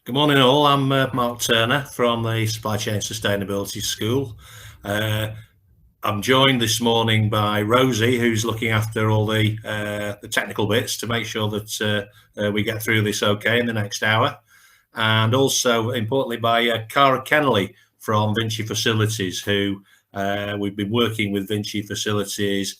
Good morning, all. I'm Mark Turner from the Supply Chain Sustainability School. Uh, I'm joined this morning by Rosie, who's looking after all the technical bits to make sure that we get through this okay in the next hour, and also importantly by Cara Kennelly from VINCI Facilities, who we've been working with VINCI Facilities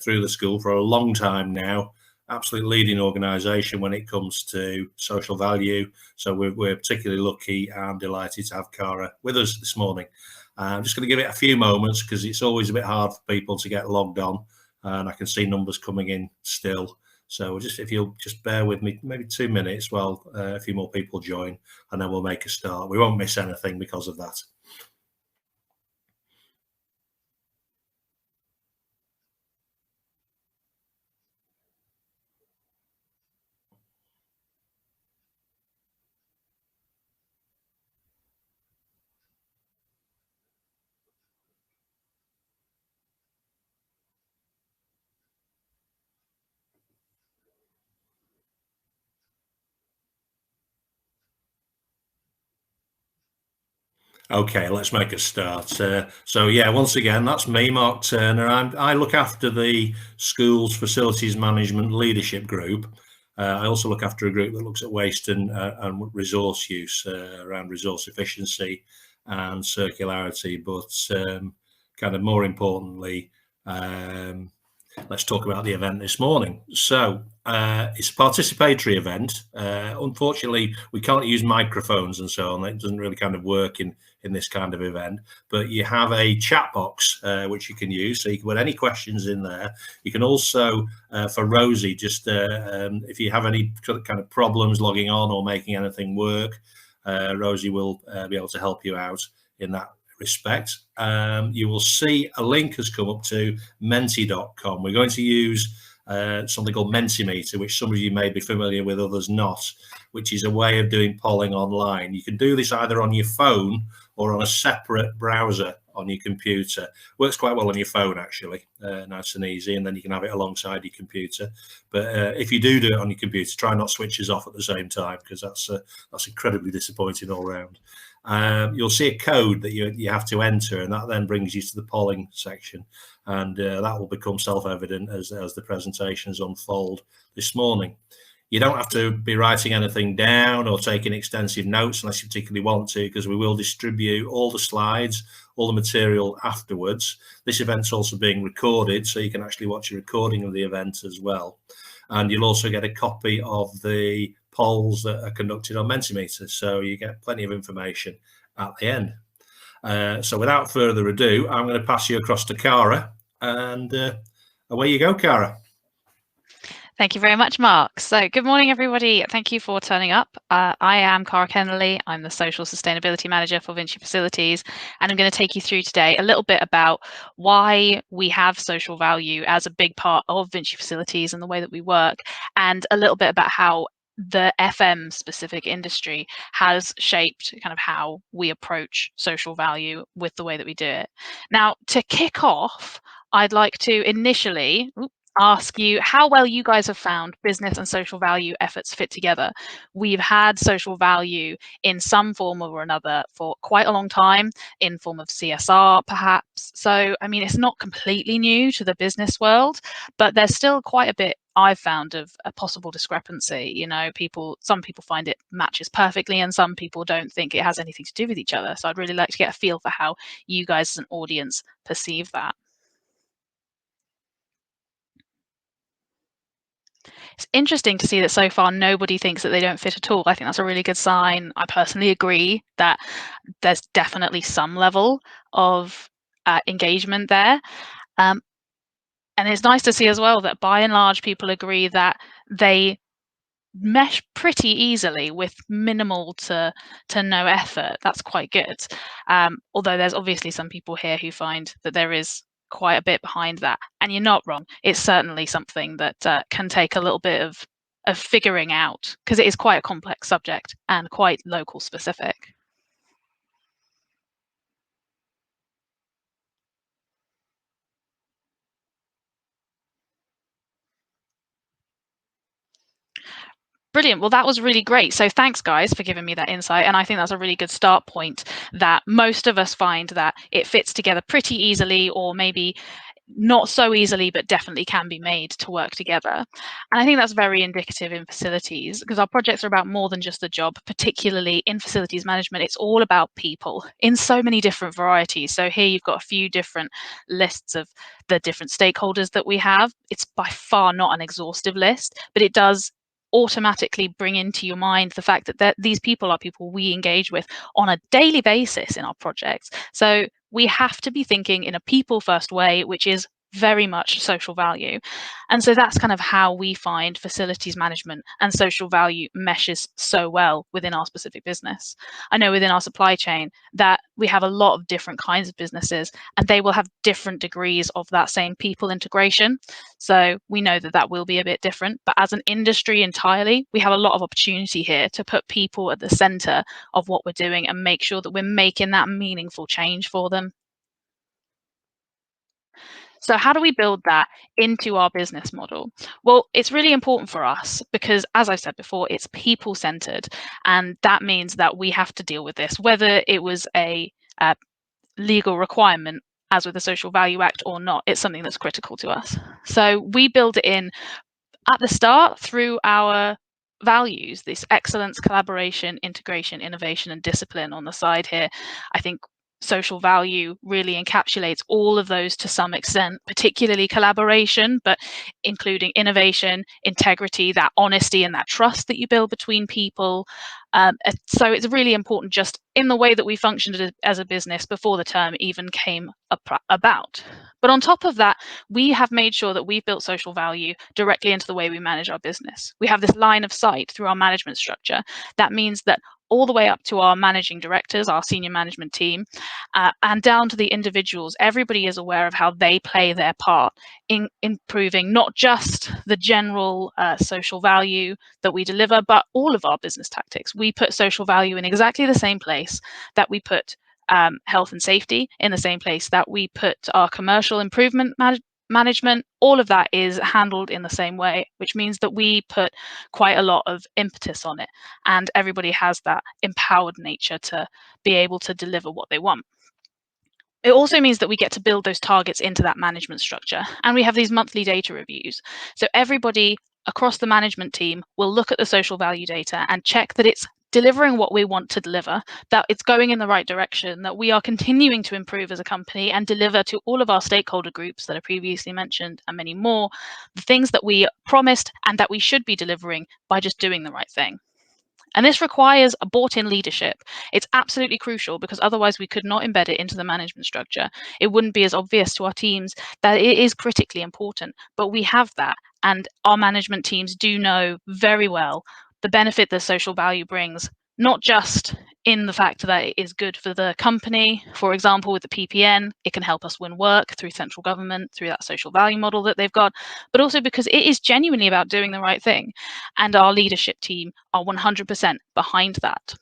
through the school for a long time now. Absolute leading organisation when it comes to social value. So we're particularly lucky and delighted to have Cara with us this morning. I'm just going to give it a few moments because it's always a bit hard for people to get logged on, and I can see numbers coming in still. So just if you'll just bear with me, maybe 2 minutes while a few more people join, and then we'll make a start. We won't miss anything because of that. Okay, let's make a start. So yeah, once again, that's me, Mark Turner. I look after the school's facilities management leadership group. I also look after a group that looks at waste and resource use around resource efficiency and circularity. But kind of more importantly, um, let's talk about the event this morning. So it's a participatory event. Unfortunately, we can't use microphones and so on. It doesn't really kind of work in this kind of event. But you have a chat box which you can use, so you can put any questions in there. You can also, for Rosie, just if you have any kind of problems logging on or making anything work, Rosie will be able to help you out in that respect. You will see a link has come up to menti.com. We're going to use something called Mentimeter, which some of you may be familiar with, others not, which is a way of doing polling online. You can do this either on your phone or on a separate browser on your computer. Works quite well on your phone, actually, nice and easy, and then you can have it alongside your computer. But if you do it on your computer, try not switches off at the same time, because that's incredibly disappointing all round. You'll see a code that you have to enter, and that then brings you to the polling section, and that will become self-evident as the presentations unfold this morning. You don't have to be writing anything down or taking extensive notes unless you particularly want to, because we will distribute all the slides, all the material afterwards. This event's also being recorded, so you can actually watch a recording of the event as well. And you'll also get a copy of the polls that are conducted on Mentimeter, so you get plenty of information at the end. So without further ado, I'm going to pass you across to Cara, and away you go, Cara. Thank you very much, Mark. So good morning, everybody. Thank you for turning up. I am Cara Kennelly. I'm the Social Sustainability Manager for VINCI Facilities, and I'm going to take you through today a little bit about why we have social value as a big part of VINCI Facilities and the way that we work, and a little bit about how the FM specific industry has shaped kind of how we approach social value with the way that we do it. Now, to kick off, I'd like to initially ask you how well you guys have found business and social value efforts fit together. We've had social value in some form or another for quite a long time, in form of CSR perhaps. So, I mean, it's not completely new to the business world, but there's still quite a bit I've found of a possible discrepancy. You know, some people find it matches perfectly and some people don't think it has anything to do with each other. So I'd really like to get a feel for how you guys as an audience perceive that. It's interesting to see that so far nobody thinks that they don't fit at all. I think that's a really good sign. I personally agree that there's definitely some level of engagement there. And it's nice to see as well that by and large people agree that they mesh pretty easily with minimal to no effort. That's quite good. Although there's obviously some people here who find that there is quite a bit behind that, and you're not wrong. It's certainly something that can take a little bit of figuring out, because it is quite a complex subject and quite local specific. Brilliant. Well, that was really great. So thanks, guys, for giving me that insight. And I think that's a really good start point, that most of us find that it fits together pretty easily, or maybe not so easily, but definitely can be made to work together. And I think that's very indicative in facilities, because our projects are about more than just the job, particularly in facilities management. It's all about people in so many different varieties. So here you've got a few different lists of the different stakeholders that we have. It's by far not an exhaustive list, but it does automatically bring into your mind the fact that these people are people we engage with on a daily basis in our projects. So we have to be thinking in a people first way, which is very much social value. And so that's kind of how we find facilities management and social value meshes so well within our specific business. I know within our supply chain that we have a lot of different kinds of businesses, and they will have different degrees of that same people integration. So we know that that will be a bit different, but as an industry entirely, we have a lot of opportunity here to put people at the center of what we're doing and make sure that we're making that meaningful change for them. So how do we build that into our business model? Well, it's really important for us because, as I said before, it's people centered. And that means that we have to deal with this, whether it was a legal requirement, as with the Social Value Act, or not. It's something that's critical to us. So we build it in at the start through our values, this excellence, collaboration, integration, innovation, and discipline on the side here. I think social value really encapsulates all of those to some extent, particularly collaboration, but including innovation, integrity, that honesty and that trust that you build between people. So it's really important just in the way that we functioned as a business before the term even came about. But on top of that, we have made sure that we've built social value directly into the way we manage our business. We have this line of sight through our management structure. That means that all the way up to our managing directors, our senior management team, and down to the individuals, everybody is aware of how they play their part in improving not just the general social value that we deliver, but all of our business tactics. We put social value in exactly the same place that we put health and safety, in the same place that we put our commercial improvement management. All of that is handled in the same way, which means that we put quite a lot of impetus on it, and everybody has that empowered nature to be able to deliver what they want. It also means that we get to build those targets into that management structure, and we have these monthly data reviews. So everybody across the management team will look at the social value data and check that it's delivering what we want to deliver, that it's going in the right direction, that we are continuing to improve as a company and deliver to all of our stakeholder groups that are previously mentioned and many more, the things that we promised and that we should be delivering by just doing the right thing. And this requires a bought-in leadership. It's absolutely crucial because otherwise we could not embed it into the management structure. It wouldn't be as obvious to our teams that it is critically important, but we have that. And our management teams do know very well the benefit that social value brings, not just in the fact that it is good for the company. For example, with the PPN, it can help us win work through central government, through that social value model that they've got, but also because it is genuinely about doing the right thing. And our leadership team are 100% behind that.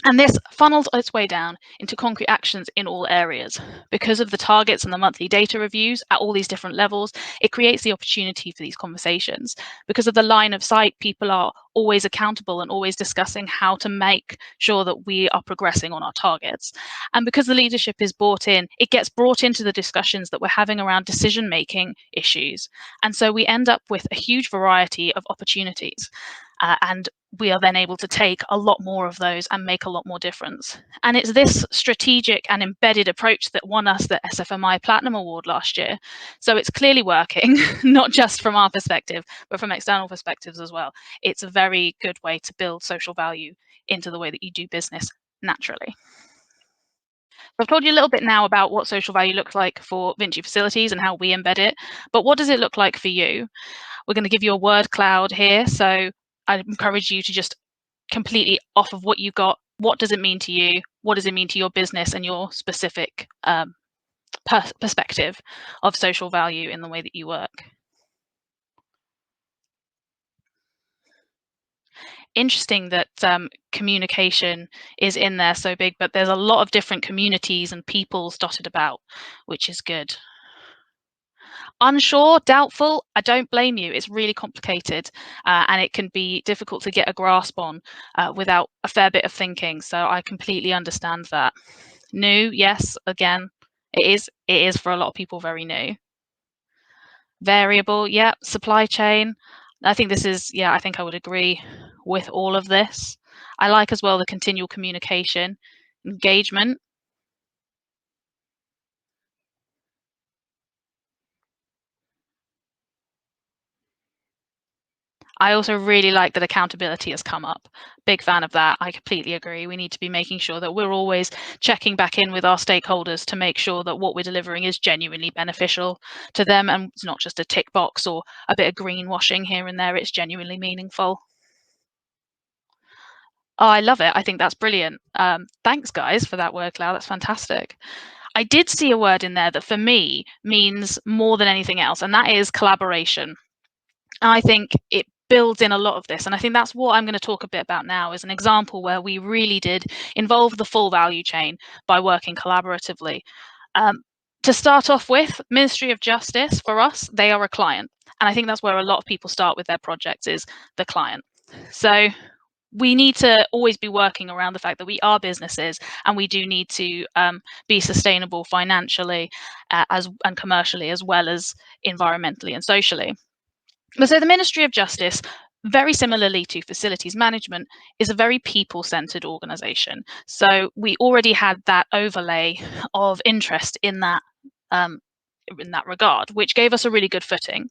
And this funnels its way down into concrete actions in all areas. Because of the targets and the monthly data reviews at all these different levels, it creates the opportunity for these conversations. Because of the line of sight, people are always accountable and always discussing how to make sure that we are progressing on our targets. And because the leadership is bought in, it gets brought into the discussions that we're having around decision-making issues. And so we end up with a huge variety of opportunities. And we are then able to take a lot more of those and make a lot more difference. And it's this strategic and embedded approach that won us the SFMI Platinum Award last year. So it's clearly working, not just from our perspective, but from external perspectives as well. It's a very good way to build social value into the way that you do business naturally. So I've told you a little bit now about what social value looks like for VINCI Facilities and how we embed it, but what does it look like for you? We're going to give you a word cloud here. So I encourage you to just completely off of what you got. What does it mean to you? What does it mean to your business and your specific perspective of social value in the way that you work? Interesting that communication is in there so big, but there's a lot of different communities and peoples dotted about, which is good. Unsure, doubtful, I don't blame you. It's really complicated and it can be difficult to get a grasp on without a fair bit of thinking. So I completely understand that. New, yes, again, it is for a lot of people very new. Variable, yeah. Supply chain, I think this is, yeah, I think I would agree with all of this. I like as well the continual communication, engagement. I also really like that accountability has come up. Big fan of that. I completely agree. We need to be making sure that we're always checking back in with our stakeholders to make sure that what we're delivering is genuinely beneficial to them and it's not just a tick box or a bit of greenwashing here and there. It's genuinely meaningful. Oh, I love it. I think that's brilliant. Thanks, guys, for that word cloud. That's fantastic. I did see a word in there that for me means more than anything else, and that is collaboration. And I think it builds in a lot of this. And I think that's what I'm going to talk a bit about now is an example where we really did involve the full value chain by working collaboratively. Um, to start off with, Ministry of Justice, for us, they are a client. And I think that's where a lot of people start with their projects is the client. So we need to always be working around the fact that we are businesses and we do need to be sustainable financially and commercially as well as environmentally and socially. But so the Ministry of Justice, very similarly to facilities management, is a very people-centered organization. So we already had that overlay of interest in that regard, which gave us a really good footing.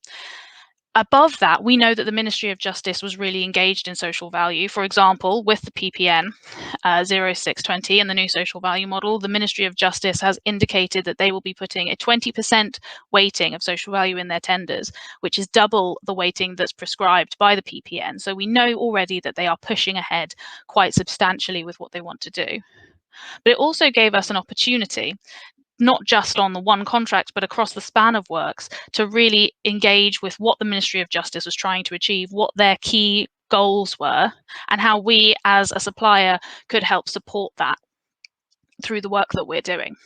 Above that, we know that the Ministry of Justice was really engaged in social value. For example, with the PPN 0620 and the new social value model, the Ministry of Justice has indicated that they will be putting a 20% weighting of social value in their tenders, which is double the weighting that's prescribed by the PPN. So we know already that they are pushing ahead quite substantially with what they want to do. But it also gave us an opportunity not just on the one contract, but across the span of works to really engage with what the Ministry of Justice was trying to achieve, what their key goals were, and how we as a supplier could help support that through the work that we're doing.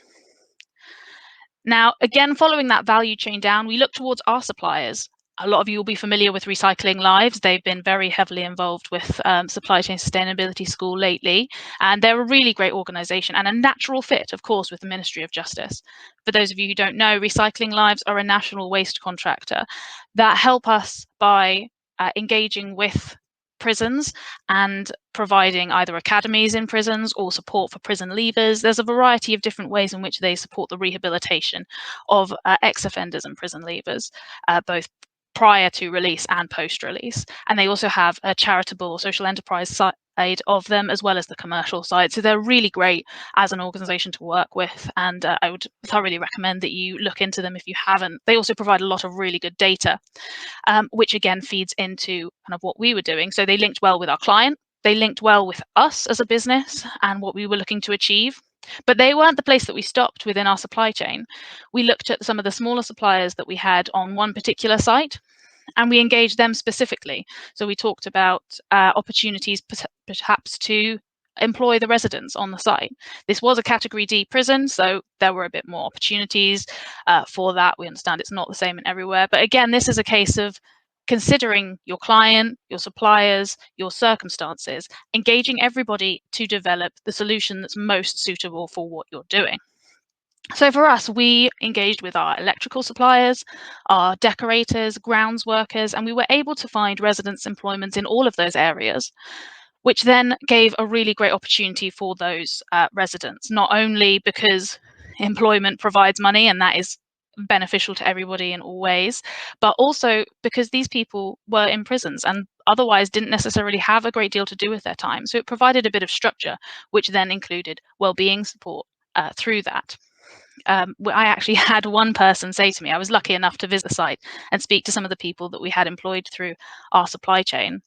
Now, again, following that value chain down, we look towards our suppliers. A lot of you will be familiar with Recycling Lives. They've been very heavily involved with Supply Chain Sustainability School lately, and they're a really great organisation and a natural fit, of course, with the Ministry of Justice. For those of you who don't know, Recycling Lives are a national waste contractor that help us by engaging with prisons and providing either academies in prisons or support for prison leavers. There's a variety of different ways in which they support the rehabilitation of ex-offenders and prison leavers, both prior to release and post-release. And they also have a charitable or social enterprise side of them as well as the commercial side. So they're really great as an organization to work with. And I would thoroughly recommend that you look into them if you haven't. They also provide a lot of really good data, which again feeds into kind of what we were doing. So they linked well with our client. They linked well with us as a business and what we were looking to achieve. But they weren't the place that we stopped within our supply chain. We looked at some of the smaller suppliers that we had on one particular site and we engaged them specifically. So we talked about opportunities perhaps to employ the residents on the site. This was a category D prison, so there were a bit more opportunities for that. We understand it's not the same in everywhere. But again, this is a case of considering your client, your suppliers, your circumstances, engaging everybody to develop the solution that's most suitable for what you're doing. So for us, we engaged with our electrical suppliers, our decorators, grounds workers, and we were able to find residents' employment in all of those areas, which then gave a really great opportunity for those residents, not only because employment provides money and that is beneficial to everybody in all ways, but also because these people were in prisons and otherwise didn't necessarily have a great deal to do with their time. So it provided a bit of structure, which then included well-being support through that. I actually had one person say to me, I was lucky enough to visit the site and speak to some of the people that we had employed through our supply chain.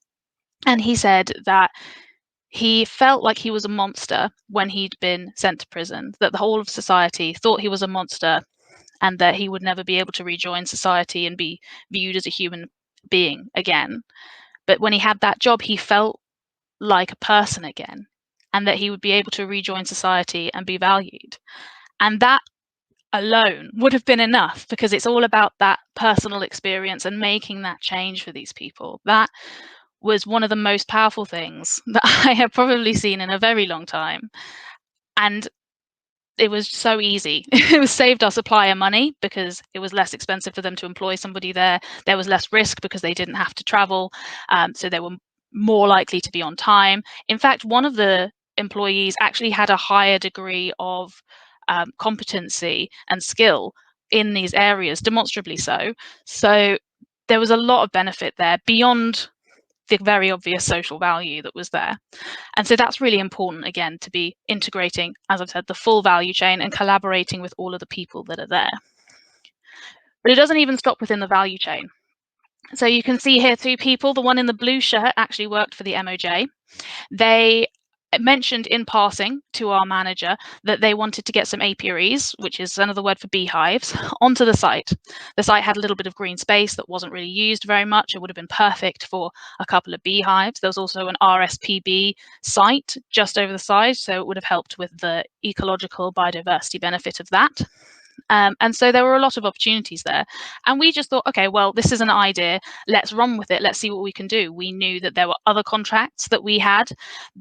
And he said that he felt like he was a monster when he'd been sent to prison, that the whole of society thought he was a monster and that he would never be able to rejoin society and be viewed as a human being again. But when he had that job, he felt like a person again and that he would be able to rejoin society and be valued. And that alone would have been enough, because it's all about that personal experience and making that change for these people. That was one of the most powerful things that I have probably seen in a very long time. And it was so easy. It was saved our supplier money because it was less expensive for them to employ somebody there. There was less risk because they didn't have to travel. So they were more likely to be on time. In fact, one of the employees actually had a higher degree of competency and skill in these areas, demonstrably so. So there was a lot of benefit there beyond the very obvious social value that was there. And so that's really important, again, to be integrating, as I've said, the full value chain and collaborating with all of the people that are there. But it doesn't even stop within the value chain. So you can see here 2 people. The one in the blue shirt actually worked for the MOJ. They mentioned in passing to our manager that they wanted to get some apiaries, which is another word for beehives, onto the site. The site had a little bit of green space that wasn't really used very much. It would have been perfect for a couple of beehives. There was also an RSPB site just over the side, so it would have helped with the ecological biodiversity benefit of that. And so there were a lot of opportunities there. And we just thought, okay, well, this is an idea. Let's run with it. Let's see what we can do. We knew that there were other contracts that we had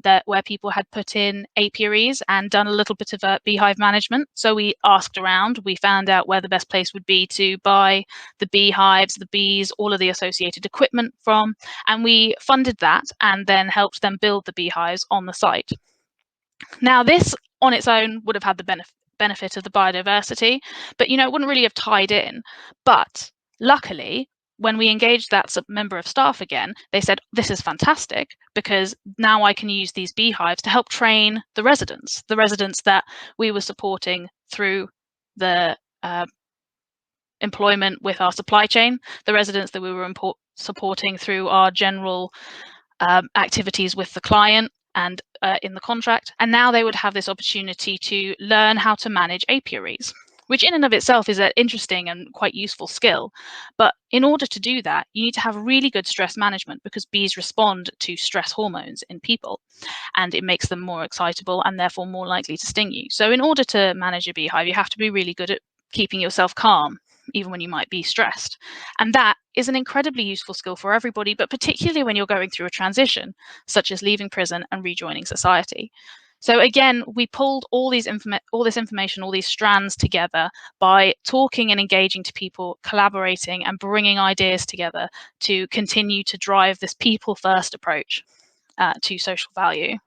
that where people had put in apiaries and done a little bit of beehive management. So we asked around. We found out where the best place would be to buy the beehives, the bees, all of the associated equipment from. And we funded that and then helped them build the beehives on the site. Now, this on its own would have had the benefit of the biodiversity, but it wouldn't really have tied in. But luckily, when we engaged that member of staff again, they said, this is fantastic because now I can use these beehives to help train the residents that we were supporting through the employment with our supply chain, the residents that we were supporting through our general activities with the client and in the contract. And now they would have this opportunity to learn how to manage apiaries, which in and of itself is an interesting and quite useful skill. But in order to do that, you need to have really good stress management because bees respond to stress hormones in people and it makes them more excitable and therefore more likely to sting you. So in order to manage a beehive, you have to be really good at keeping yourself calm, even when you might be stressed. And that is an incredibly useful skill for everybody, but particularly when you're going through a transition, such as leaving prison and rejoining society. So again, we pulled all this information, all these strands together by talking and engaging to people, collaborating and bringing ideas together to continue to drive this people-first approach to social value.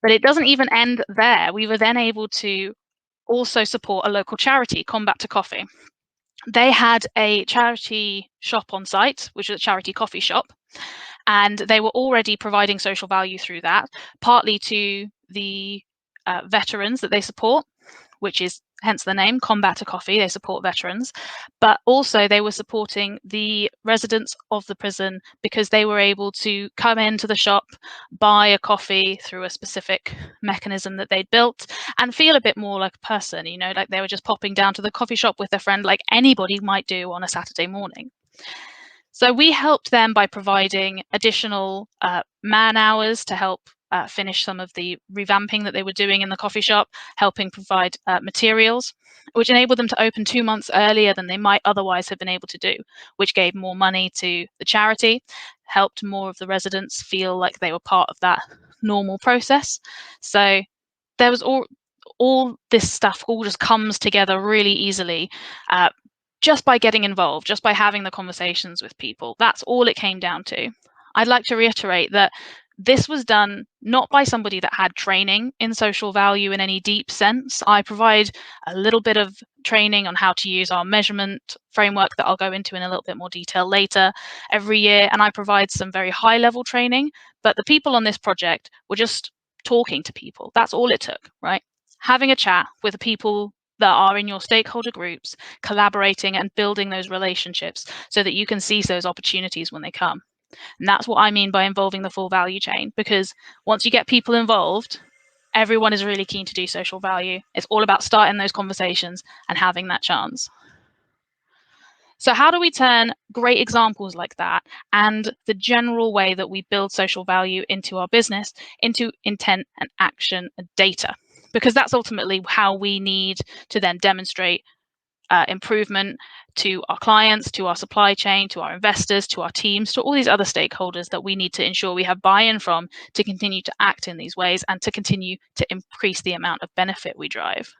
But it doesn't even end there. We were then able to also support a local charity, Combat to Coffee. They had a charity shop on site, which was a charity coffee shop, and they were already providing social value through that, partly to the veterans that they support, which is hence the name, Combat to Coffee. They support veterans, but also they were supporting the residents of the prison because they were able to come into the shop, buy a coffee through a specific mechanism that they'd built and feel a bit more like a person, like they were just popping down to the coffee shop with their friend like anybody might do on a Saturday morning. So we helped them by providing additional man hours to help finish some of the revamping that they were doing in the coffee shop, helping provide materials, which enabled them to open 2 months earlier than they might otherwise have been able to do, which gave more money to the charity, helped more of the residents feel like they were part of that normal process. So there was all this stuff all just comes together really easily just by getting involved, just by having the conversations with people. That's all it came down to. I'd like to reiterate that this was done not by somebody that had training in social value in any deep sense. I provide a little bit of training on how to use our measurement framework that I'll go into in a little bit more detail later every year, and I provide some very high level training, but the people on this project were just talking to people. That's all it took, right? Having a chat with the people that are in your stakeholder groups, collaborating and building those relationships so that you can seize those opportunities when they come. And that's what I mean by involving the full value chain, because once you get people involved, everyone is really keen to do social value. It's all about starting those conversations and having that chance. So how do we turn great examples like that and the general way that we build social value into our business into intent and action and data? Because that's ultimately how we need to then demonstrate improvement to our clients, to our supply chain, to our investors, to our teams, to all these other stakeholders that we need to ensure we have buy-in from to continue to act in these ways and to continue to increase the amount of benefit we drive.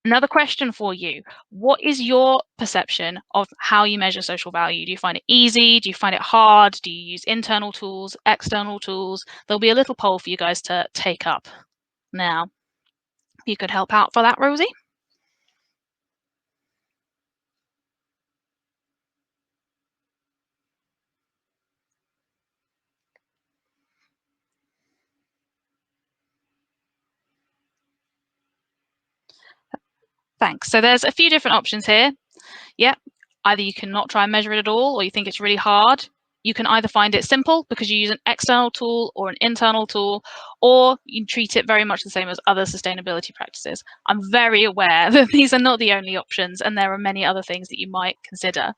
Another question for you. What is your perception of how you measure social value? Do you find it easy? Do you find it hard? Do you use internal tools, external tools? There'll be a little poll for you guys to take up now. You could help out for that, Rosie. Thanks. So there's a few different options here. Yep. Either you can not try and measure it at all, or you think it's really hard. You can either find it simple because you use an external tool or an internal tool, or you treat it very much the same as other sustainability practices. I'm very aware that these are not the only options, and there are many other things that you might consider.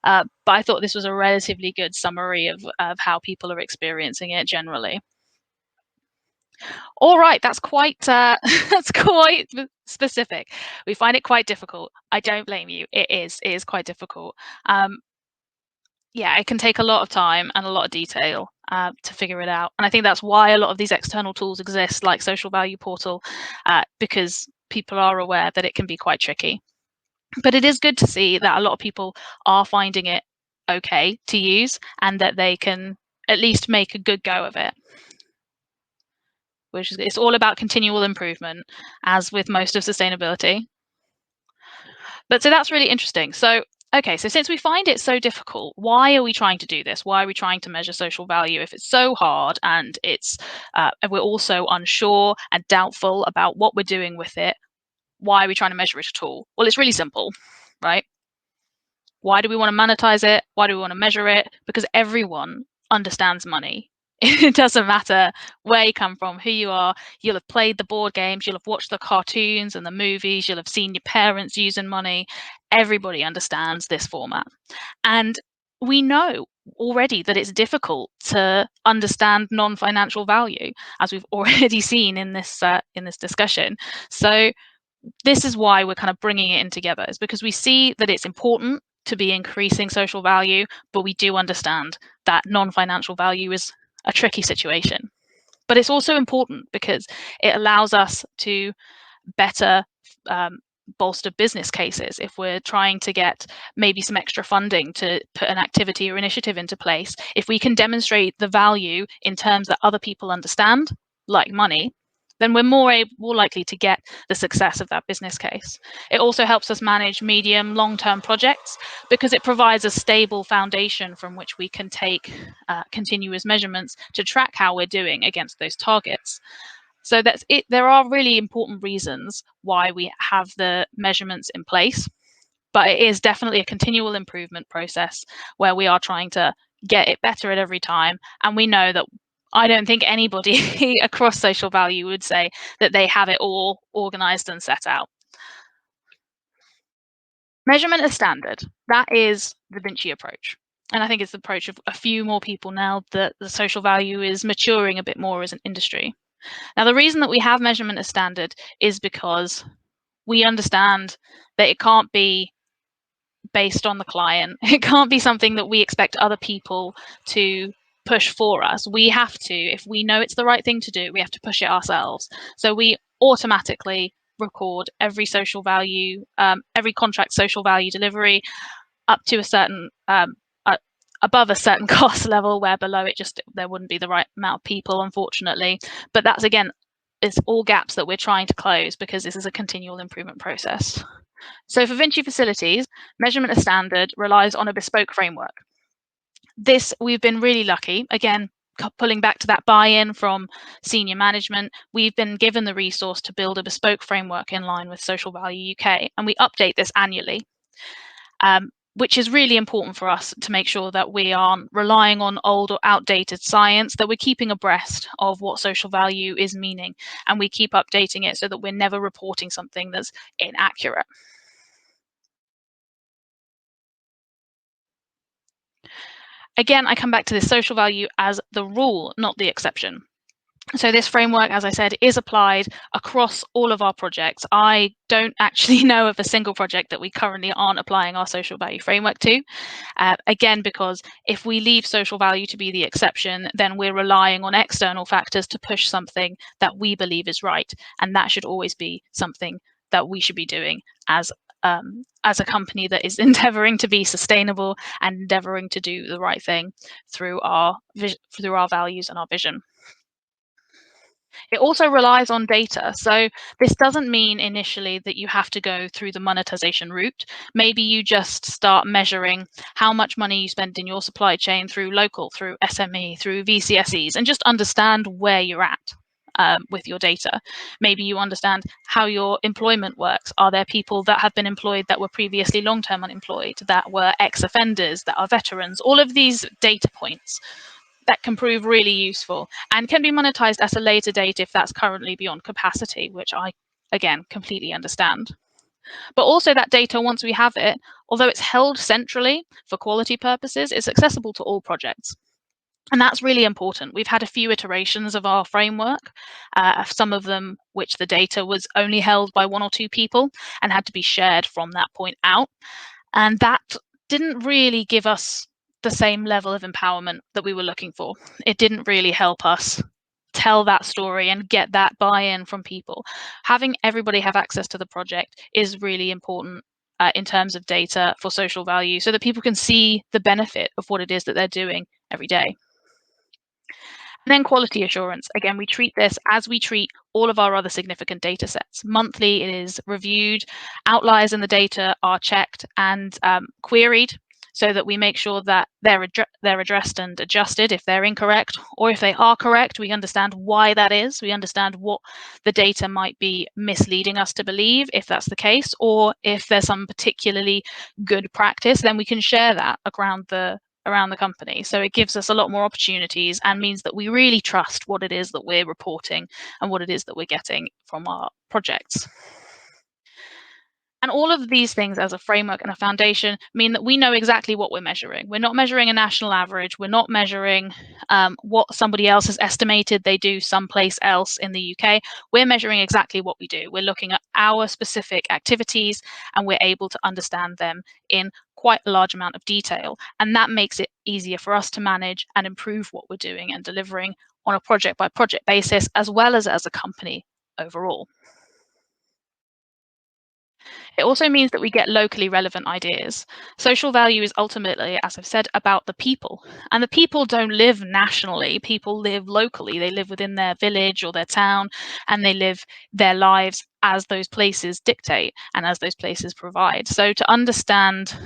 But I thought this was a relatively good summary of how people are experiencing it generally. All right, that's quite that's quite specific. We find it quite difficult. I don't blame you. It is quite difficult. Yeah, it can take a lot of time and a lot of detail to figure it out. And I think that's why a lot of these external tools exist, like Social Value Portal, because people are aware that it can be quite tricky. But it is good to see that a lot of people are finding it okay to use and that they can at least make a good go of it. Which is, it's all about continual improvement, as with most of sustainability. But so that's really interesting. So, okay, so since we find it so difficult, why are we trying to do this? Why are we trying to measure social value if it's so hard and and we're also unsure and doubtful about what we're doing with it? Why are we trying to measure it at all? Well, it's really simple, right? Why do we want to monetize it? Why do we want to measure it? Because everyone understands money. It doesn't matter where you come from, who you are. You'll have played the board games, you'll have watched the cartoons and the movies, you'll have seen your parents using money. Everybody understands this format. And we know already that it's difficult to understand non-financial value, as we've already seen in this discussion. So this is why we're kind of bringing it in together, is because we see that it's important to be increasing social value, but we do understand that non-financial value is a tricky situation. But it's also important because it allows us to better bolster business cases. If we're trying to get maybe some extra funding to put an activity or initiative into place, if we can demonstrate the value in terms that other people understand, like money, then we're more likely to get the success of that business case. It also helps us manage medium, long-term projects because it provides a stable foundation from which we can take continuous measurements to track how we're doing against those targets. So that's it. There are really important reasons why we have the measurements in place, but it is definitely a continual improvement process where we are trying to get it better at every time. And we know that I don't think anybody across social value would say that they have it all organized and set out. Measurement as standard, that is the VINCI approach. And I think it's the approach of a few more people now that the social value is maturing a bit more as an industry. Now, the reason that we have measurement as standard is because we understand that it can't be based on the client. It can't be something that we expect other people to push for us. We have to, if we know it's the right thing to do, we have to push it ourselves. So we automatically record every social value, every contract social value delivery up to a certain above a certain cost level, where below it just there wouldn't be the right amount of people, unfortunately. But that's, again, it's all gaps that we're trying to close because this is a continual improvement process. So for VINCI Facilities, measurement as standard relies on a bespoke framework. This, we've been really lucky, again, pulling back to that buy-in from senior management, we've been given the resource to build a bespoke framework in line with Social Value UK, and we update this annually. Which is really important for us to make sure that we aren't relying on old or outdated science, that we're keeping abreast of what social value is meaning, and we keep updating it so that we're never reporting something that's inaccurate. Again, I come back to this social value as the rule, not the exception. So this framework, as I said, is applied across all of our projects. I don't actually know of a single project that we currently aren't applying our social value framework to. Again, because if we leave social value to be the exception, then we're relying on external factors to push something that we believe is right. And that should always be something that we should be doing as a company that is endeavoring to be sustainable and endeavoring to do the right thing through our values and our vision. It also relies on data. So this doesn't mean initially that you have to go through the monetization route. Maybe you just start measuring how much money you spend in your supply chain through local, through SME, through VCSEs, and just understand where you're at. With your data. Maybe you understand how your employment works. Are there people that have been employed that were previously long-term unemployed, that were ex-offenders, that are veterans? All of these data points that can prove really useful and can be monetized at a later date if that's currently beyond capacity, which I, again, completely understand. But also that data, once we have it, although it's held centrally for quality purposes, it's accessible to all projects. And that's really important. We've had a few iterations of our framework, some of them which the data was only held by 1 or 2 people and had to be shared from that point out. And that didn't really give us the same level of empowerment that we were looking for. It didn't really help us tell that story and get that buy-in from people. Having everybody have access to the project is really important in terms of data for social value so that people can see the benefit of what it is that they're doing every day. And then quality assurance. Again, we treat this as we treat all of our other significant data sets. Monthly, it is reviewed, outliers in the data are checked and queried so that we make sure that they're addressed and adjusted if they're incorrect, or if they are correct, we understand why that is. We understand what the data might be misleading us to believe, if that's the case, or if there's some particularly good practice, then we can share that around the company. So it gives us a lot more opportunities and means that we really trust what it is that we're reporting and what it is that we're getting from our projects. And all of these things as a framework and a foundation mean that we know exactly what we're measuring. We're not measuring a national average. We're not measuring what somebody else has estimated they do someplace else in the UK. We're measuring exactly what we do. We're looking at our specific activities and we're able to understand them in quite a large amount of detail. And that makes it easier for us to manage and improve what we're doing and delivering on a project by project basis, as well as a company overall. It also means that we get locally relevant ideas. Social value is ultimately, as I've said, about the people. And the people don't live nationally, people live locally. They live within their village or their town, and they live their lives as those places dictate and as those places provide. So to understand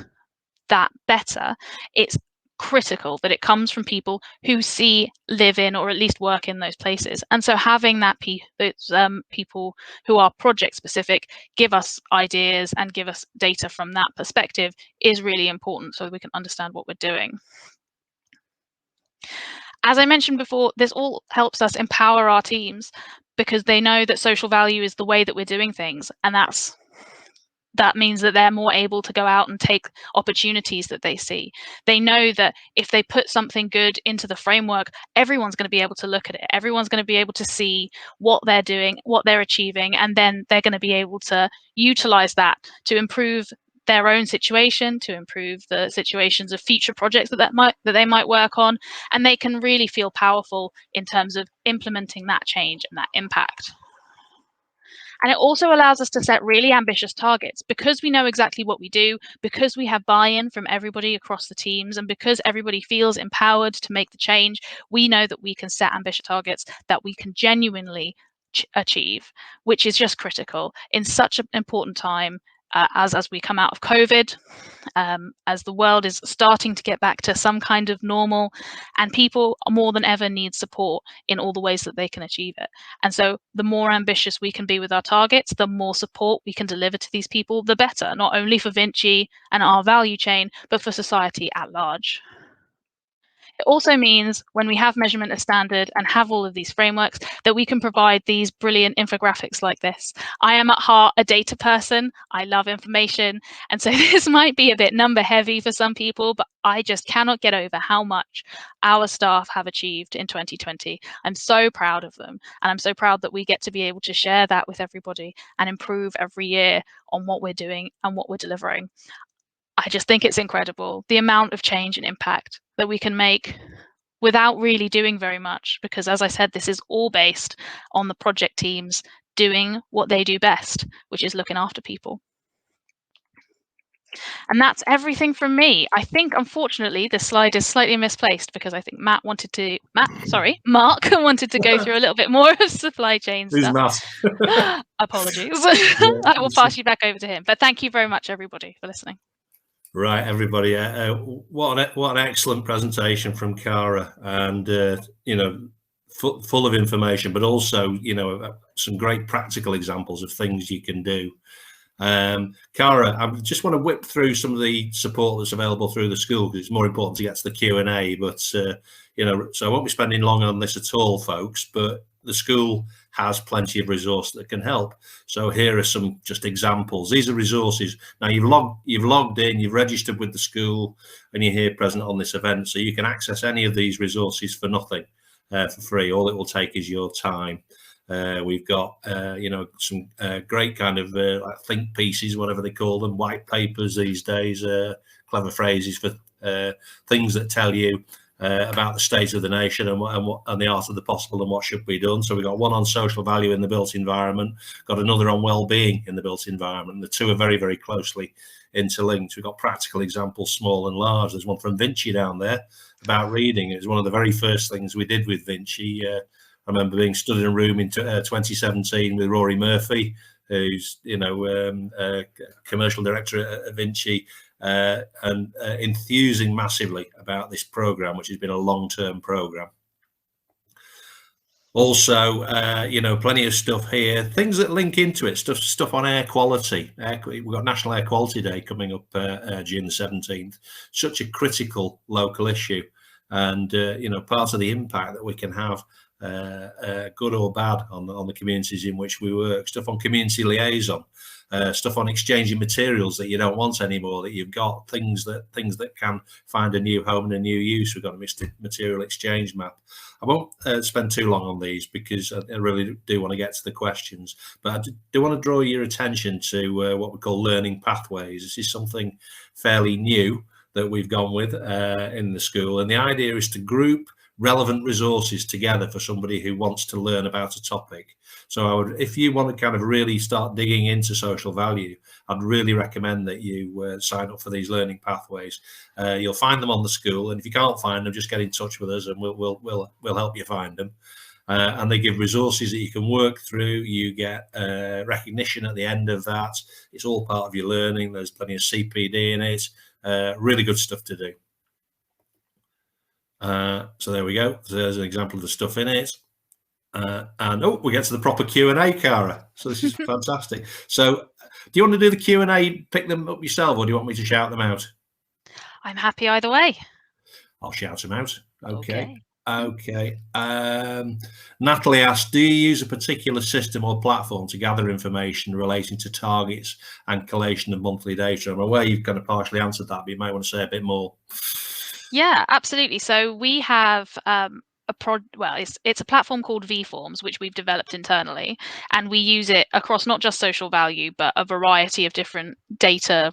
that better, it's critical that it comes from people who live in, or at least work in those places. And so having those people who are project specific give us ideas and give us data from that perspective is really important so we can understand what we're doing. As I mentioned before, this all helps us empower our teams because they know that social value is the way that we're doing things, and that means that they're more able to go out and take opportunities that they see. They know that if they put something good into the framework, everyone's going to be able to look at it. Everyone's going to be able to see what they're doing, what they're achieving, and then they're going to be able to utilize that to improve their own situation, to improve the situations of future projects that they might work on, and they can really feel powerful in terms of implementing that change and that impact. And it also allows us to set really ambitious targets because we know exactly what we do, because we have buy-in from everybody across the teams, and because everybody feels empowered to make the change. We know that we can set ambitious targets that we can genuinely achieve, which is just critical in such an important time as we come out of COVID, as the world is starting to get back to some kind of normal, and people more than ever need support in all the ways that they can achieve it. And so the more ambitious we can be with our targets, the more support we can deliver to these people, the better, not only for VINCI and our value chain, but for society at large. It also means when we have measurement as standard and have all of these frameworks, that we can provide these brilliant infographics like this. I am at heart a data person. I love information. And so this might be a bit number heavy for some people, but I just cannot get over how much our staff have achieved in 2020. I'm so proud of them. And I'm so proud that we get to be able to share that with everybody and improve every year on what we're doing and what we're delivering. I just think it's incredible, the amount of change and impact that we can make without really doing very much, because as I said, this is all based on the project teams doing what they do best, which is looking after people. And that's everything from me. I think, unfortunately, this slide is slightly misplaced because I think Mark wanted to go through a little bit more of supply chain Who's stuff. Matt? Apologies. Yeah. I will pass you back over to him. But thank you very much, everybody, for listening. Right, everybody. What an excellent presentation from Cara, and full of information, but also some great practical examples of things you can do. Cara, I just want to whip through some of the support that's available through the school, because it's more important to get to the Q&A. But so I won't be spending long on this at all, folks. But the school has plenty of resource that can help. So here are some just examples. These are resources. Now you've logged in, you've registered with the school, and you're here present on this event. So you can access any of these resources for nothing, for free. All it will take is your time. We've got some great kind of like think pieces, whatever they call them, white papers these days, clever phrases for things that tell you about the state of the nation and the art of the possible and what should be done. So we've got one on social value in the built environment, got another on well-being in the built environment. The two are very, very closely interlinked. We've got practical examples, small and large. There's one from VINCI down there about reading. It was one of the very first things we did with VINCI. I remember being stood in a room in 2017 with Rory Murphy, who's commercial director at VINCI, and enthusing massively about this program, which has been a long-term program. Also, plenty of stuff here, things that link into it, stuff on air quality. We've got National Air Quality Day coming up June the 17th, such a critical local issue, and part of the impact that we can have, good or bad, on the communities in which we work. Stuff on community liaison, stuff on exchanging materials that you don't want anymore, that you've got, things that can find a new home and a new use. We've got a mixed material exchange map. I won't spend too long on these because I really do want to get to the questions, but I do want to draw your attention to what we call learning pathways. This is something fairly new that we've gone with in the school, and the idea is to group relevant resources together for somebody who wants to learn about a topic. So if you want to kind of really start digging into social value, I'd really recommend that you sign up for these learning pathways. You'll find them on the school, and if you can't find them, just get in touch with us and we'll help you find them. And they give resources that you can work through. You get recognition at the end of that. It's all part of your learning. There's plenty of CPD in it. Really good stuff to do. So there we go. So there's an example of the stuff in it. And we get to the proper Q&A, Cara. So this is fantastic. So do you want to do the Q&A, pick them up yourself, or do you want me to shout them out? I'm happy either way. I'll shout them out. Okay. Natalie asked, do you use a particular system or platform to gather information relating to targets and collation of monthly data? I'm aware you've kind of partially answered that, but you might want to say a bit more. Yeah, absolutely. So we have it's a platform called VForms, which we've developed internally, and we use it across not just social value, but a variety of different data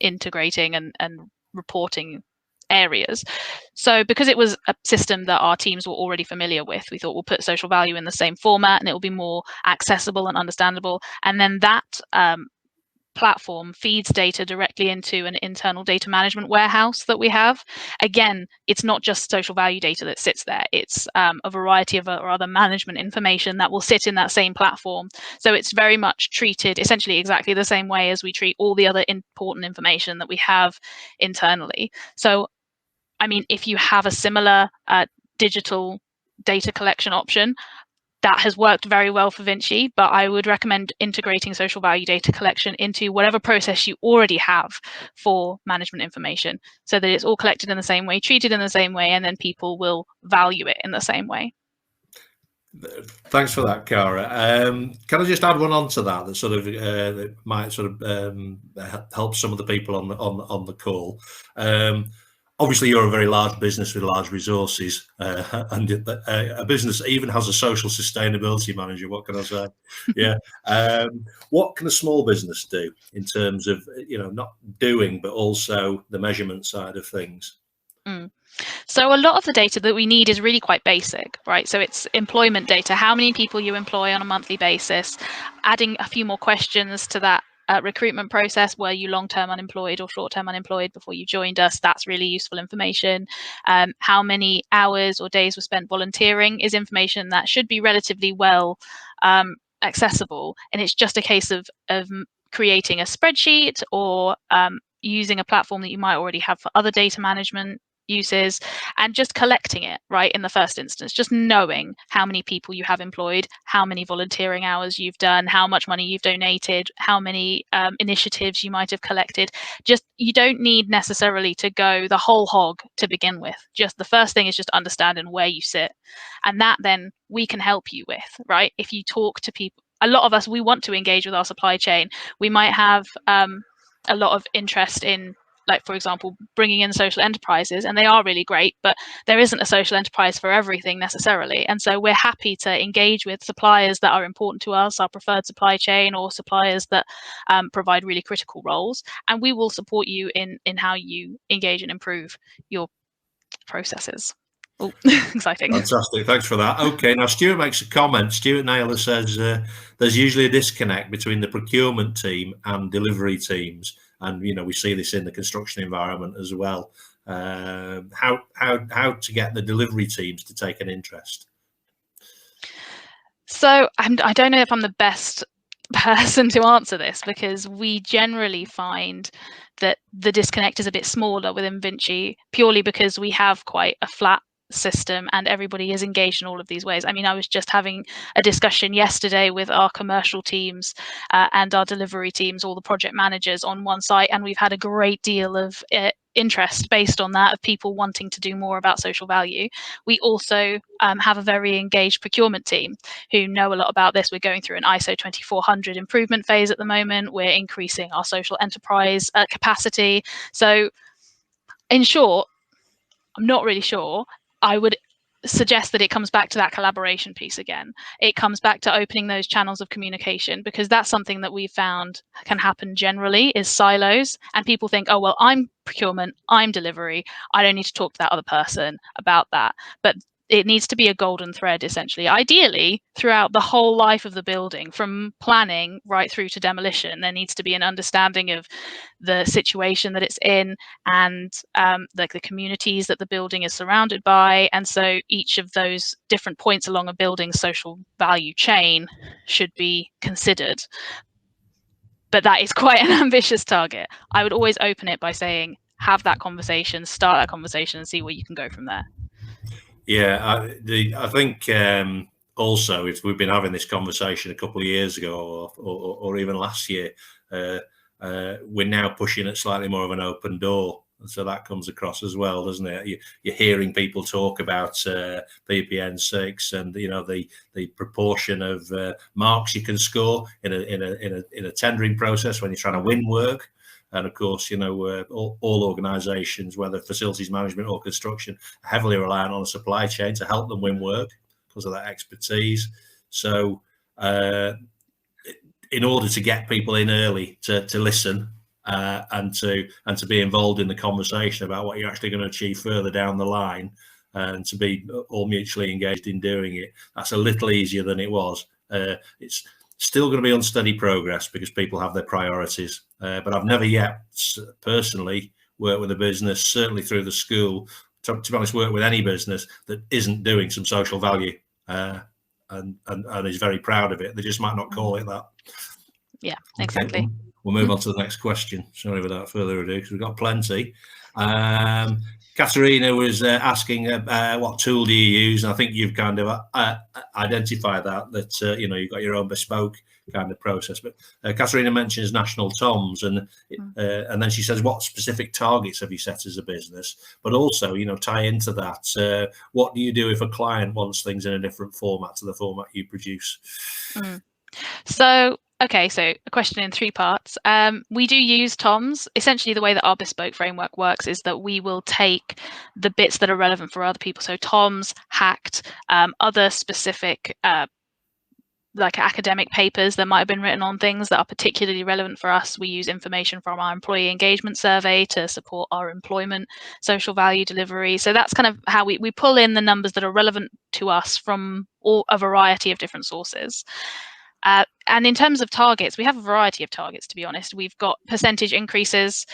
integrating and reporting areas. So because it was a system that our teams were already familiar with, we thought we'll put social value in the same format and it will be more accessible and understandable. And then that platform feeds data directly into an internal data management warehouse that we have. Again, it's not just social value data that sits there. It's a variety of other management information that will sit in that same platform. So it's very much treated essentially exactly the same way as we treat all the other important information that we have internally. So, I mean, if you have a similar digital data collection option, that has worked very well for VINCI, but I would recommend integrating social value data collection into whatever process you already have for management information, so that it's all collected in the same way, treated in the same way, and then people will value it in the same way. Thanks for that, Cara. Can I just add one on to that that sort of that might sort of help some of the people on the call? Obviously, you're a very large business with large resources, and a business that even has a social sustainability manager. What can I say? Yeah. What can a small business do in terms of, not doing, but also the measurement side of things? So a lot of the data that we need is really quite basic, right? So it's employment data, how many people you employ on a monthly basis, adding a few more questions to that recruitment process. Were you long-term unemployed or short-term unemployed before you joined us? That's really useful information. How many hours or days were spent volunteering is information that should be relatively well accessible. And it's just a case of creating a spreadsheet or using a platform that you might already have for other data management uses, and just collecting it right in the first instance, just knowing how many people you have employed, how many volunteering hours you've done, how much money you've donated, how many initiatives you might have collected. Just, you don't need necessarily to go the whole hog to begin with. Just the first thing is just understanding where you sit, and that then we can help you with, right? If you talk to people, a lot of us, we want to engage with our supply chain. We might have a lot of interest in, like, for example, bringing in social enterprises, and they are really great, but there isn't a social enterprise for everything necessarily. And so we're happy to engage with suppliers that are important to us, our preferred supply chain, or suppliers that provide really critical roles. And we will support you in how you engage and improve your processes. Oh, exciting. Fantastic, thanks for that. Okay, now Stuart makes a comment. Stuart Naylor says there's usually a disconnect between the procurement team and delivery teams. And we see this in the construction environment as well. How to get the delivery teams to take an interest? So I don't know if I'm the best person to answer this, because we generally find that the disconnect is a bit smaller within VINCI, purely because we have quite a flat system and everybody is engaged in all of these ways. I mean, I was just having a discussion yesterday with our commercial teams and our delivery teams, all the project managers on one site, and we've had a great deal of interest based on that, of people wanting to do more about social value. We also have a very engaged procurement team who know a lot about this. We're going through an ISO 2400 improvement phase at the moment. We're increasing our social enterprise capacity. So in short, I'm not really sure. I would suggest that it comes back to that collaboration piece again. It comes back to opening those channels of communication, because that's something that we've found can happen generally, is silos, and people think, oh, well, I'm procurement, I'm delivery, I don't need to talk to that other person about that. But it needs to be a golden thread, essentially, ideally throughout the whole life of the building, from planning right through to demolition. There needs to be an understanding of the situation that it's in, and like the communities that the building is surrounded by. And so each of those different points along a building's social value chain should be considered. But that is quite an ambitious target. I would always open it by saying, have that conversation, start that conversation, and see where you can go from there. Yeah, I think also, if we've been having this conversation a couple of years ago or even last year, we're now pushing at slightly more of an open door. And so that comes across as well, doesn't it? You're hearing people talk about PPN 6 and the proportion of marks you can score in a tendering process when you're trying to win work. And of course, all organisations, whether facilities management or construction, are heavily reliant on a supply chain to help them win work because of that expertise. So in order to get people in early to listen and to be involved in the conversation about what you're actually going to achieve further down the line, and to be all mutually engaged in doing it, that's a little easier than it was. It's still going to be unsteady progress because people have their priorities. But I've never yet personally worked with a business, certainly through the school, to be honest, work with any business that isn't doing some social value and is very proud of it. They just might not call it that. Yeah, exactly. Okay, we'll move on to the next question. Sorry, without further ado, because we've got plenty. Katerina was asking what tool do you use, and I think you've kind of identified that you've got your own bespoke kind of process. But Katerina mentions national TOMs, and then she says, what specific targets have you set as a business? But also, tie into that, what do you do if a client wants things in a different format to the format you produce? So a question in 3 parts. We do use TOMs. Essentially, the way that our bespoke framework works is that we will take the bits that are relevant for other people. So TOMs, hacked, other specific like academic papers that might have been written on things that are particularly relevant for us. We use information from our employee engagement survey to support our employment social value delivery. So that's kind of how we pull in the numbers that are relevant to us from a variety of different sources. And in terms of targets, we have a variety of targets, to be honest. We've got percentage increases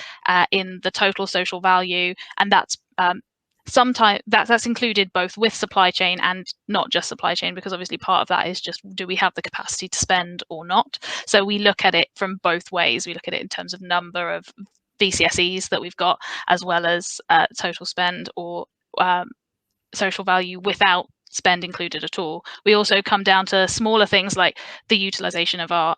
in the total social value, and that's sometimes that's included both with supply chain and not just supply chain, because obviously part of that is just, do we have the capacity to spend or not? So we look at it from both ways. We look at it in terms of number of VCSEs that we've got, as well as total spend or social value without spend included at all. We also come down to smaller things like the utilization of our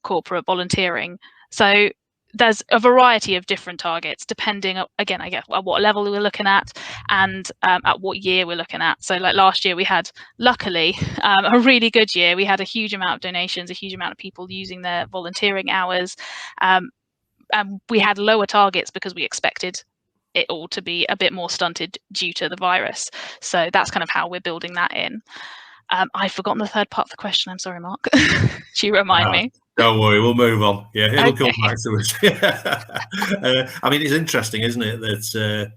corporate volunteering. So there's a variety of different targets depending, again, I guess, at what level we're looking at and at what year we're looking at. So like last year we had, luckily, a really good year. We had a huge amount of donations, a huge amount of people using their volunteering hours. And we had lower targets because we expected it all to be a bit more stunted due to the virus. So that's kind of how we're building that in. I've forgotten the third part of the question. I'm sorry, Mark. Do you remind me? Don't worry, we'll move on. Yeah, it'll come back to us. I mean, it's interesting, isn't it, that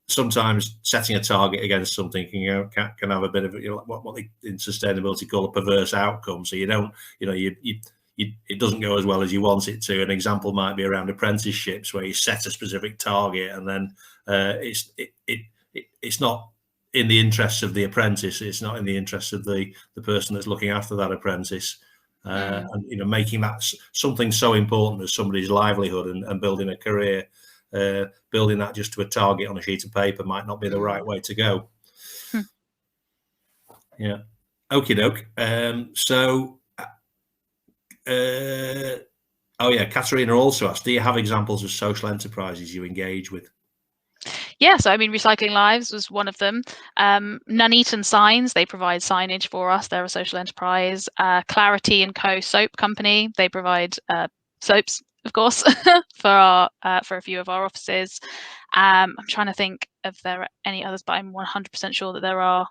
sometimes setting a target against something can have a bit of what they in sustainability call a perverse outcome. So you don't, it doesn't go as well as you want it to. An example might be around apprenticeships, where you set a specific target and then it's not in the interests of the apprentice. It's not in the interests of the person that's looking after that apprentice. And making that something so important as somebody's livelihood and building a career, building that just to a target on a sheet of paper might not be the right way to go. Yeah. Okie doke. Katerina also asked, do you have examples of social enterprises you engage with? Yeah, so I mean, Recycling Lives was one of them. Nuneaton Signs, they provide signage for us. They're a social enterprise. Clarity & Co. soap company, they provide soaps, of course, for a few of our offices. I'm trying to think if there are any others, but I'm 100% sure that there are.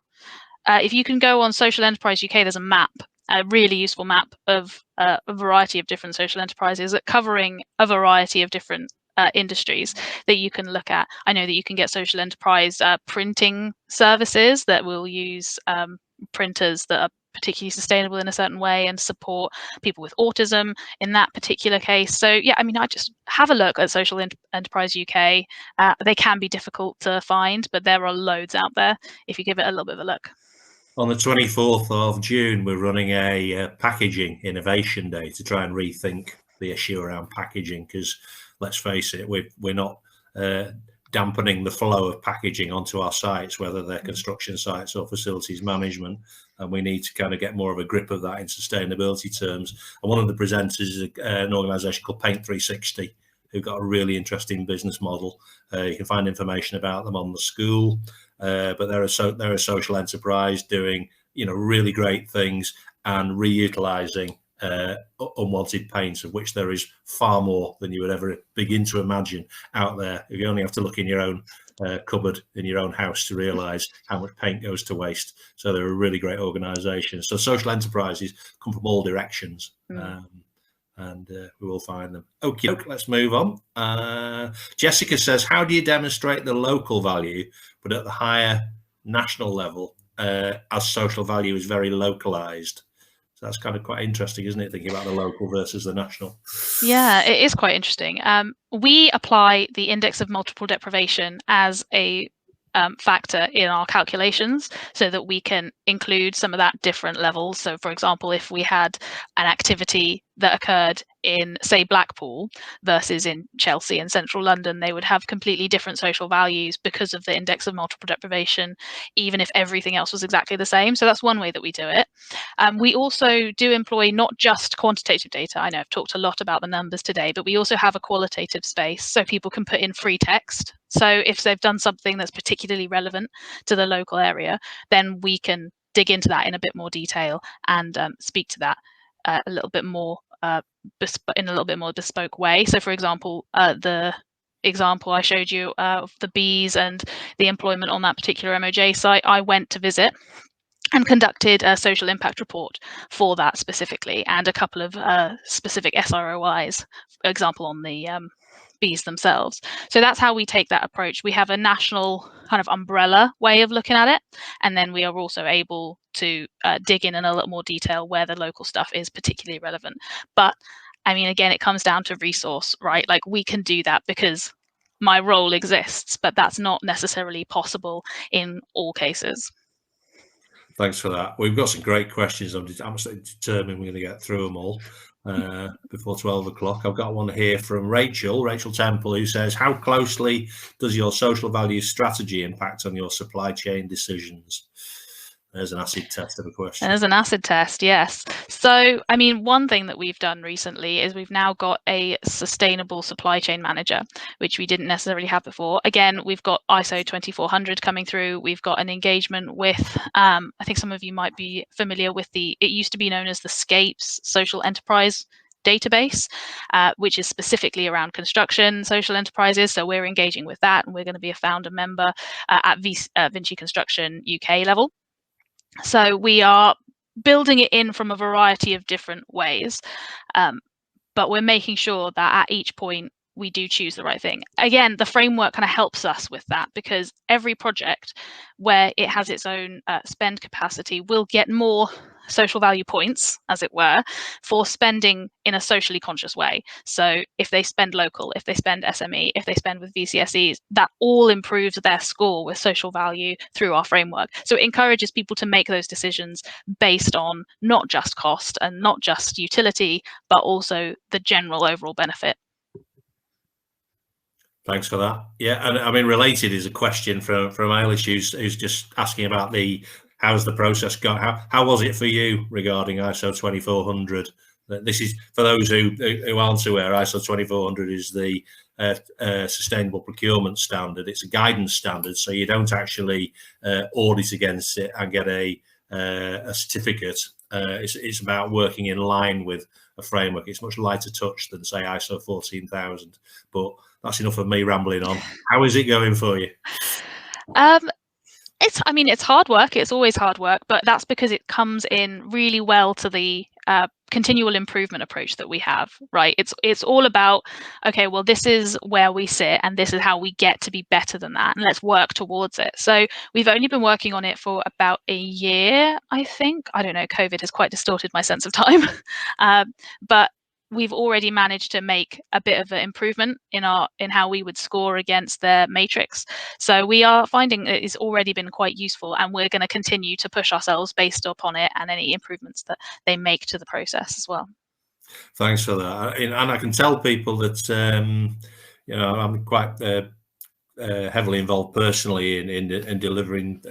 If you can go on Social Enterprise UK, there's a map, a really useful map of a variety of different social enterprises covering a variety of different industries that you can look at. I know that you can get social enterprise printing services that will use printers that are particularly sustainable in a certain way and support people with autism in that particular case. So yeah, I mean, I just have a look at Social Enterprise UK. They can be difficult to find, but there are loads out there if you give it a little bit of a look. On the 24th of June, we're running a packaging innovation day to try and rethink the issue around packaging, because let's face it, we're not dampening the flow of packaging onto our sites, whether they're construction sites or facilities management, and we need to kind of get more of a grip of that in sustainability terms. And one of the presenters is an organisation called Paint 360, who've got a really interesting business model. You can find information about them on the school, but they're a social enterprise doing really great things and reutilising unwanted paints, of which there is far more than you would ever begin to imagine out there. You only have to look in your own cupboard in your own house to realise how much paint goes to waste. So they're a really great organisation. So social enterprises come from all directions, and we will find them. Okay, let's move on. Jessica says, how do you demonstrate the local value, but at the higher national level, as social value is very localised? So that's kind of quite interesting, isn't it? Thinking about the local versus the national. Yeah, it is quite interesting. We apply the index of multiple deprivation as a factor in our calculations so that we can include some of that different levels. So for example, if we had an activity that occurred in, say, Blackpool versus in Chelsea and central London, they would have completely different social values because of the index of multiple deprivation, even if everything else was exactly the same. So that's one way that we do it. We also do employ not just quantitative data. I know I've talked a lot about the numbers today, but we also have a qualitative space so people can put in free text. So if they've done something that's particularly relevant to the local area, then we can dig into that in a bit more detail and speak to that a little bit more in a little bit more bespoke way. So for example, the example I showed you of the bees and the employment on that particular MOJ site, I went to visit and conducted a social impact report for that specifically, and a couple of specific SROIs, for example, on the bees themselves. So that's how we take that approach. We have a national kind of umbrella way of looking at it, and then we are also able to dig in a little more detail where the local stuff is particularly relevant. But I mean, again, it comes down to resource, right? Like, we can do that because my role exists, but that's not necessarily possible in all cases. Thanks for that. We've got some great questions. I'm determined we're going to get through them all before 12 o'clock. I've got one here from Rachel Temple, who says, how closely does your social value strategy impact on your supply chain decisions? There's an acid test of a question. There's an acid test, yes. So, I mean, one thing that we've done recently is we've now got a sustainable supply chain manager, which we didn't necessarily have before. Again, we've got ISO 2400 coming through. We've got an engagement with, I think some of you might be familiar with it used to be known as the SCAPES Social Enterprise database, which is specifically around construction social enterprises. So we're engaging with that, and we're going to be a founder member at VINCI Construction UK level. So we are building it in from a variety of different ways, but we're making sure that at each point we do choose the right thing. Again, the framework kind of helps us with that, because every project where it has its own spend capacity will get more social value points, as it were, for spending in a socially conscious way. So if they spend local, if they spend SME, if they spend with VCSEs, that all improves their score with social value through our framework. So it encourages people to make those decisions based on not just cost and not just utility, but also the general overall benefit. Thanks for that. Yeah, and I mean, related is a question from Eilish, who's just asking about how's the process gone? How was it for you regarding ISO 2400? This is for those who aren't aware. ISO 2400 is the sustainable procurement standard. It's a guidance standard, so you don't actually audit against it and get a certificate. It's about working in line with a framework. It's much lighter touch than, say, ISO 14000. But that's enough of me rambling on. How is it going for you? It's hard work. It's always hard work, but that's because it comes in really well to the continual improvement approach that we have, right? It's all about, okay, well, this is where we sit and this is how we get to be better than that, and let's work towards it. So we've only been working on it for about a year, I think. I don't know, COVID has quite distorted my sense of time. But we've already managed to make a bit of an improvement in how we would score against their matrix. So we are finding it's already been quite useful, and we're going to continue to push ourselves based upon it and any improvements that they make to the process as well. Thanks for that. And I can tell people that I'm quite heavily involved personally in delivering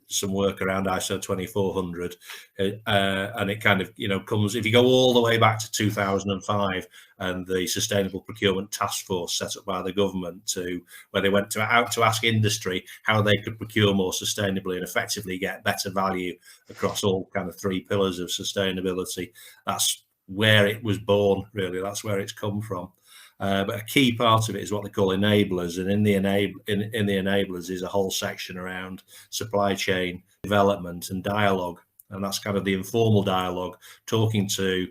some work around ISO 2400, and it kind of comes, if you go all the way back to 2005 and the Sustainable Procurement Task Force set up by the government, where they went out to ask industry how they could procure more sustainably and effectively get better value across all kind of three pillars of sustainability. That's where it was born, really. That's where it's come from. But a key part of it is what they call enablers, and in the enablers is a whole section around supply chain development and dialogue, and that's kind of the informal dialogue, talking to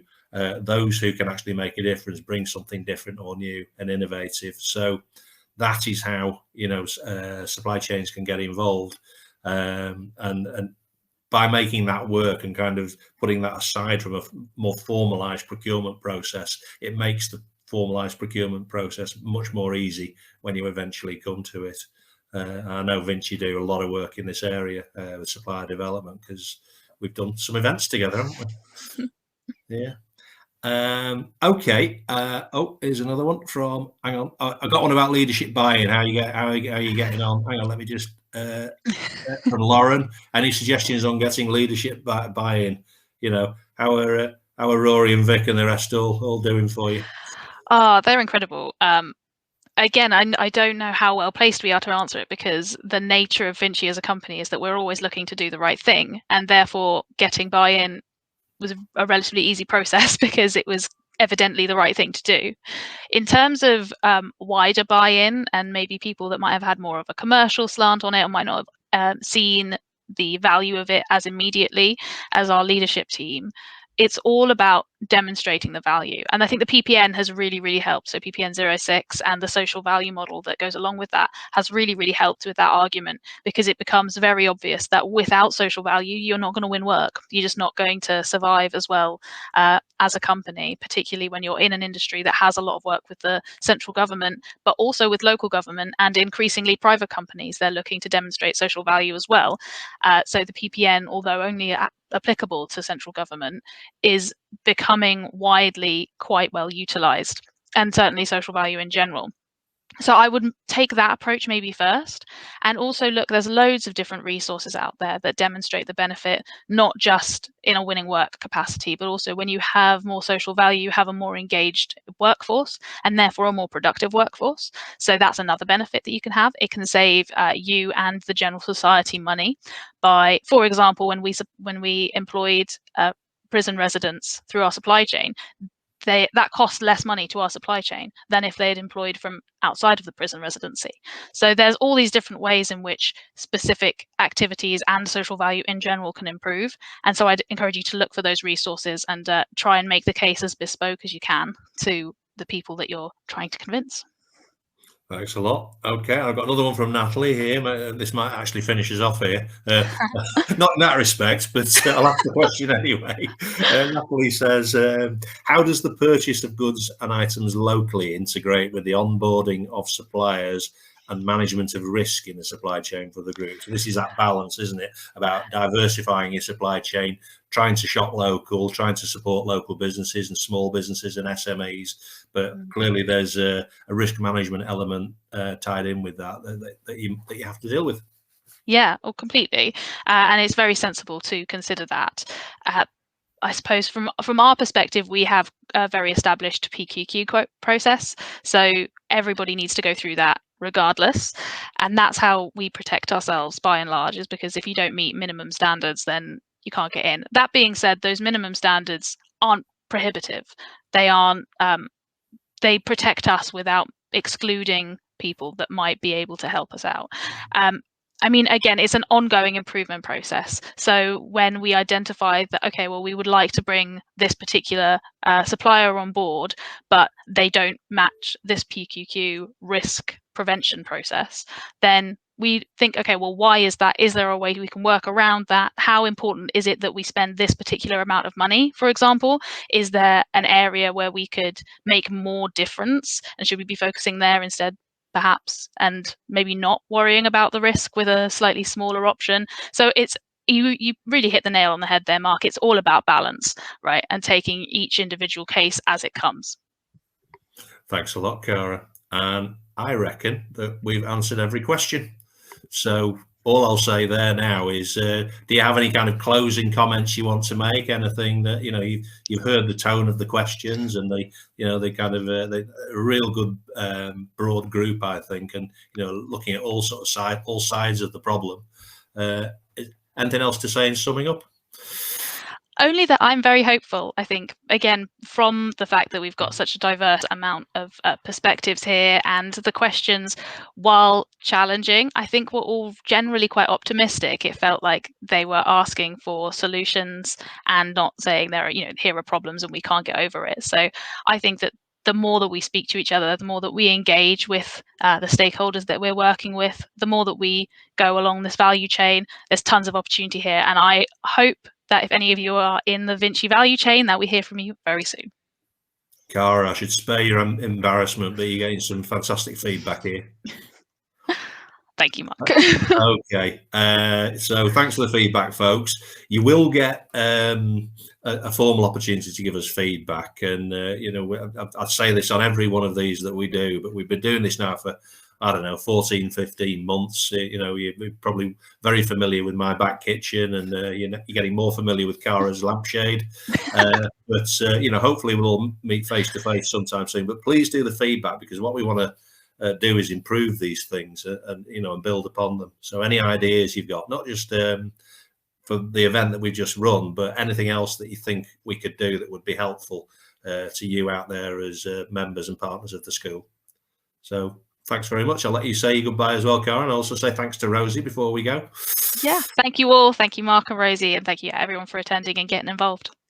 those who can actually make a difference, bring something different or new and innovative. So that is how supply chains can get involved, and by making that work and kind of putting that aside from a more formalized procurement process, it makes the formalized procurement process much more easy when you eventually come to it. I know Vinci do a lot of work in this area with supplier development, because we've done some events together, haven't we? Yeah. Okay. Oh, here's another one from. Hang on, I got one about leadership buy-in. How are you getting on? Hang on, let me just. From Lauren, any suggestions on getting leadership buy-in? You know, how are Rory and Vic and the rest all doing for you? They're incredible. Again, I don't know how well placed we are to answer it, because the nature of Vinci as a company is that we're always looking to do the right thing, and therefore getting buy-in was a relatively easy process because it was evidently the right thing to do. In terms of wider buy-in, and maybe people that might have had more of a commercial slant on it or might not have seen the value of it as immediately as our leadership team, it's all about demonstrating the value. And I think the PPN has really, really helped. So PPN 06 and the social value model that goes along with that has really, really helped with that argument, because it becomes very obvious that without social value, you're not going to win work. You're just not going to survive as well as a company, particularly when you're in an industry that has a lot of work with the central government, but also with local government and increasingly private companies. They're looking to demonstrate social value as well. So the PPN, although only applicable to central government, is becoming widely quite well utilized, and certainly social value in general. So I would take that approach maybe first, and also look, there's loads of different resources out there that demonstrate the benefit, not just in a winning work capacity, but also when you have more social value, you have a more engaged workforce and therefore a more productive workforce. So that's another benefit that you can have. It can save you and the general society money by, for example, when we employed prison residents through our supply chain, that cost less money to our supply chain than if they had employed from outside of the prison residency. So there's all these different ways in which specific activities and social value in general can improve. And so I'd encourage you to look for those resources and try and make the case as bespoke as you can to the people that you're trying to convince. Thanks a lot. Okay, I've got another one from Natalie here. This might actually finish us off here. Not in that respect, but I'll ask the question anyway. Natalie says, how does the purchase of goods and items locally integrate with the onboarding of suppliers and management of risk in the supply chain for the group? So this is that balance, isn't it, about diversifying your supply chain, trying to shop local, trying to support local businesses and small businesses and SMEs. But clearly there's a risk management element tied in with that you have to deal with. Yeah, completely. And it's very sensible to consider that. I suppose from our perspective, we have a very established PQQ process. So everybody needs to go through that regardless. And that's how we protect ourselves by and large, is because if you don't meet minimum standards, then you can't get in. That being said, those minimum standards aren't prohibitive. They aren't, they protect us without excluding people that might be able to help us out. I mean, again, it's an ongoing improvement process. So when we identify that, okay, well, we would like to bring this particular supplier on board, but they don't match this PQQ risk prevention process, then we think, okay, well, why is that? Is there a way we can work around that? How important is it that we spend this particular amount of money, for example? Is there an area where we could make more difference? And should we be focusing there instead, perhaps, and maybe not worrying about the risk with a slightly smaller option? So it's, you really hit the nail on the head there, Mark. It's all about balance, right? And taking each individual case as it comes. Thanks a lot, Cara. And I reckon that we've answered every question. So all I'll say there now is, do you have any kind of closing comments you want to make? Anything that, you know, you've heard the tone of the questions, and they kind of a real good broad group, I think, and looking at all sides of the problem. Anything else to say in summing up? Only that I'm very hopeful. I think, again, from the fact that we've got such a diverse amount of perspectives here, and the questions, while challenging, I think we're all generally quite optimistic. It felt like they were asking for solutions and not saying here are problems and we can't get over it. So I think that the more that we speak to each other, the more that we engage with the stakeholders that we're working with, the more that we go along this value chain, there's tons of opportunity here. And I hope that if any of you are in the Vinci value chain, that we hear from you very soon. Cara, I should spare your embarrassment, but you're getting some fantastic feedback here. Thank you, Mark. Okay. So thanks for the feedback, folks. You will get a formal opportunity to give us feedback. And, I say this on every one of these that we do, but we've been doing this now for, I don't know, 14, 15 months. You're probably very familiar with my back kitchen, and you're getting more familiar with Cara's lampshade. But hopefully we'll meet face to face sometime soon. But please do the feedback, because what we want to do is improve these things and build upon them. So any ideas you've got, not just for the event that we've just run, but anything else that you think we could do that would be helpful to you out there as members and partners of the school. So thanks very much. I'll let you say goodbye as well, Karen. I'll also say thanks to Rosie before we go. Yeah, thank you all. Thank you, Mark and Rosie, and thank you everyone for attending and getting involved.